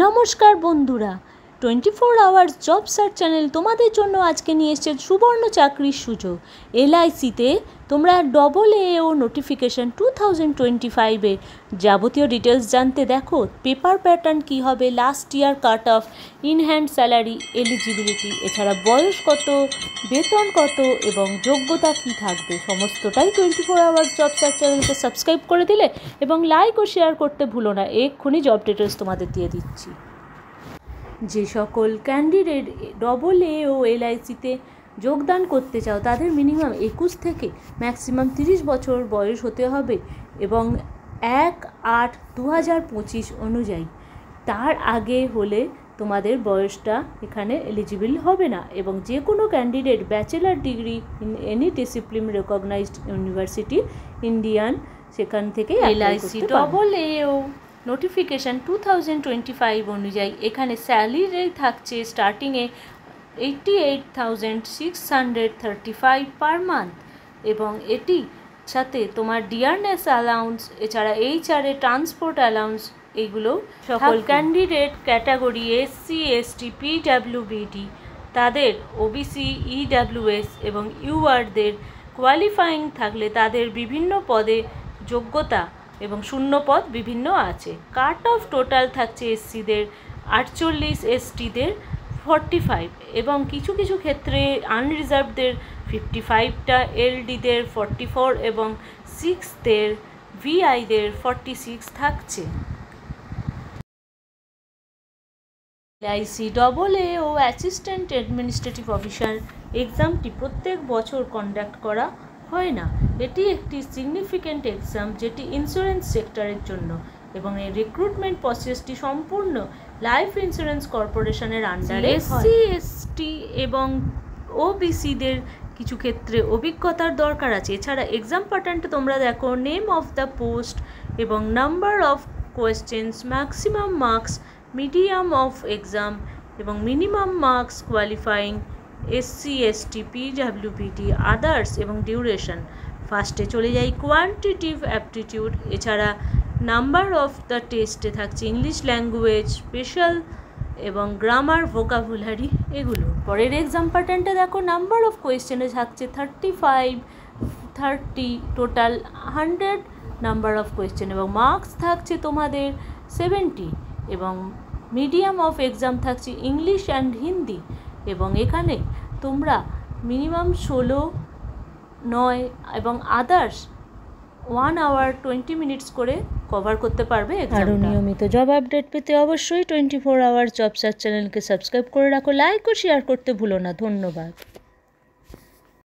নমস্কার বন্ধুরা, 24 hours job search channel তোমাদের জন্য আজকে নিয়ে এসেছে সুবর্ণ চাকরির সুযোগ। এলআইসিতে তোমরা AAO নোটিফিকেশান 2025-এ যাবতীয় ডিটেলস জানতে দেখো পেপার প্যাটার্ন কী হবে, last year cut off, in hand salary, eligibility, এছাড়া বয়স কত, বেতন কত এবং যোগ্যতা কী থাকবে, সমস্তটাই 24 আওয়ার্স জব সার্চ চ্যানেলকে সাবস্ক্রাইব করে দিলে এবং লাইক ও শেয়ার করতে ভুলো না। এক্ষুনি জব ডিটেলস তোমাদের দিয়ে দিচ্ছি। যে সকল ক্যান্ডিডেট AAO এলআইসিতে যোগদান করতে চাও তাদের মিনিমাম 21 থেকে ম্যাক্সিমাম 30 বছর বয়স হতে হবে এবং 1/8/2025 অনুযায়ী, তার আগে হলে তোমাদের বয়সটা এখানে এলিজিবল হবে না। এবং যে কোনো candidate bachelor degree in any discipline recognized university Indian সেখান থেকে এলআইসি AAO নোটিফিকেশান 2025 অনুযায়ী এখানে স্যালারি থাকছে স্টার্টিংয়ে 88,635 পার মান্থ এবং এটি সাথে তোমার ডিয়ারনেস অ্যালাউন্স, এছাড়া HR ট্রান্সপোর্ট অ্যালাউন্স, এইগুলো সকল candidate category SC ST PWBD তাদের OBC EWS এবং URদের কোয়ালিফাইং থাকলে তাদের বিভিন্ন পদে যোগ্যতা এবং শূন্য পদ বিভিন্ন আছে। কাট অফ টোটাল থাকছে SCদের 48, STদের 45 এবং কিছু কিছু ক্ষেত্রে আনরিজার্ভদের 55টা, LDদের 44 এবং 6দের VIদের 46 থাকছে। LIC AAO assistant administrative officer এক্সামটি প্রত্যেক বছর কন্ডাক্ট করা হয় না। এটি একটি সিগনিফিক্যান্ট এক্সাম যেটি ইন্স্যুরেন্স সেক্টরের জন্য এবং এই রিক্রুটমেন্ট প্রসেসটি সম্পূর্ণ লাইফ ইন্স্যুরেন্স কর্পোরেশনের আন্ডারে। SC ST এবং OBCদের কিছু ক্ষেত্রে অভিজ্ঞতার দরকার আছে। এছাড়া এক্সাম প্যাটার্নটা তোমরা দেখো, নেম অফ দ্য পোস্ট এবং number of questions, maximum marks, medium of exam এবং minimum marks qualifying, SC ST PWBD others এবং ডিউরেশন। ফার্স্টে চলে যাই কোয়ান্টিটিভ অ্যাপটিটিউড, এছাড়া নাম্বার অফ দ্য টেস্টে থাকছে ইংলিশ ল্যাঙ্গুয়েজ, স্পেশাল এবং গ্রামার, ভোকাবুলারি, এগুলো। পরের এক্সাম প্যাটার্নটা দেখো, নাম্বার অফ কোয়েশ্চেনে থাকছে 35, 30, টোটাল 100 নাম্বার অফ কোয়েশ্চেন এবং মার্কস থাকছে তোমাদের 70 এবং মিডিয়াম অফ এক্সাম থাকছে ইংলিশ অ্যান্ড হিন্দি এবং এখানে তোমরা মিনিমাম 16, 9 এবং আদার্স 1 hour 20 minutes করে কভার করতে পারবে। আরও নিয়মিত জব আপডেট পেতে অবশ্যই 24 আওয়ার জব সার্চ চ্যানেলকে সাবস্ক্রাইব করে রাখো, লাইক ও শেয়ার করতে ভুলো না। ধন্যবাদ।